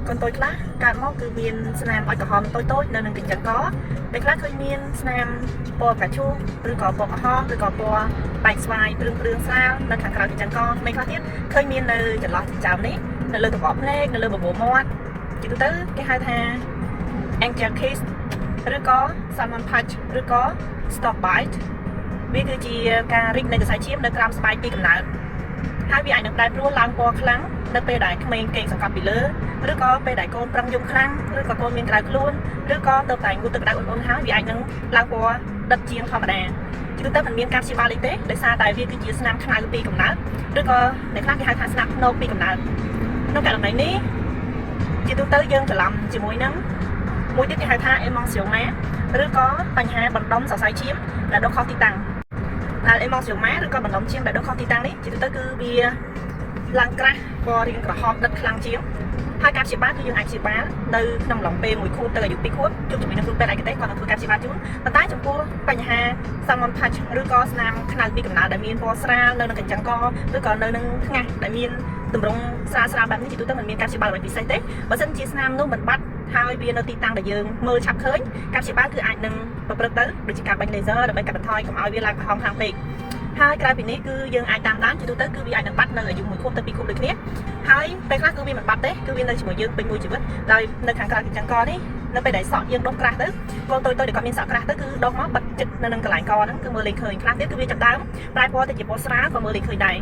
con tôiខ្លះកើតមកគឺមានស្នាមអុចក្រហមតូចៗនៅនឹងកញ្ចឹងកពេលខ្លះឃើញមានស្នាមពណ៌ផ្កាឈូកឬក៏ពណ៌ក្រហមឬក៏ពណ៌បែកស្វាយព្រឿងស្រាលនៅខាងក្រៅកញ្ចឹងកmấyខ្លះទៀតឃើញមាននៅចន្លោះចិញ្ចើមនេះនៅលើតំបន់ភ្នែកនៅលើបបោមាត់ជាទូទៅគេហៅថា angel kiss ឬក៏ salmon patch ឬក៏ stop bite វាគឺជាការរីកនៃខ្សែឈាមនៅក្រោមស្បែកពីកំណើតហើយវាអាចនឹងប្រែប្រួលឡើងពណ៌ខ្លាំងនៅពេលដែលក្មេងគេងសង្កត់ពីលើឬក៏ពេលដែលកូនប្រឹងយំខ្លាំងឬក៏កូនមានក្តៅខ្លួនឬក៏ទៅតែងូតទឹកក្តៅអ៊ុនៗហើយវាអាចនឹងឡើងពណ៌ដិតជាងធម្មតាជាទូទៅមិនមានការព្យាបាលអីទេដោយសារតែវាគឺជាស្នាមខ្មៅពីកំណើតឬក៏អ្នកខ្លះគេហៅថាស្នាមភ្នែកពីកំណើតក្នុងករណីនេះជាទូទៅយើងច្រឡំជាមួយនឹងមួយទៀតគេហៅថា hemangioma ឬក៏បញ្ហាបណ្ដុំសរសៃឈាមដែលដុះខុសទីតាំងដែល hemangioma ឬក៏បណ្ដុំឈាមដែលដុះខុសទីតាំងនេះជាទូទៅគឺវាឡើងក្រាស់ពណ៌រាងក្រហមដិតខ្លាំងជាងហើយការព្យាបាលគឺយើងអាចព្យាបាលនៅក្នុងអំឡុងពេល1ខួបទៅអាយុ2ខួបជួបជាមួយនឹងគ្រូពេទ្យឯកទេសគាត់នឹងធ្វើការព្យាបាលជូនប៉ុន្តែចំពោះបញ្ហា salmon patch ឬក៏ស្នាមខ្មៅពីកំណើតដែលមានពណ៌ស្រាលនៅនឹងកញ្ចឹងកឬក៏នៅនឹងថ្ងាសដែលមានទម្រង់ស្រាលបែបនេះជាទូទៅមិនមានការព្យាបាលអ្វីពិសេសទេបើសិនជាស្នាមនោះមិនបាត់ហើយវានៅទីតាំងដែលយើងមើលឆាប់ឃើញការព្យាបាលគឺអាចនឹងប្រព្រឹត្តទៅដូចជាការបាញ់ laser ដើម្បីកាត់បន្ថយកុំឲ្យវាឡើងក្រហមខ្លាំងពេកហើយក្រៅពីនេះគឺយើងអាចតាមដានជាទូទៅគឺវាអាចនឹងបាត់នៅអាយុ1ខួបទៅ2ខួបដូចគ្នាហើយពេលខ្លះគឺវាមិនបាត់ទេគឺវានៅជាមួយយើងពេញមួយជីវិតដោយនៅខាងក្រៅកញ្ចឹងកនេះនៅពេលដែលសក់យើងដុសក្រាស់ទៅកូនតូចៗដែលគាត់មានសក់ក្រាស់ទៅគឺដុសមកបិទជិតនៅនឹងកន្លែងកហ្នឹងគឺមើលលេងឃើញខ្លះទៀតគឺវាចាប់ដើមប្រែពណ៌ទៅជាពណ៌ស្រាលក៏មើលលេងឃើញដែរ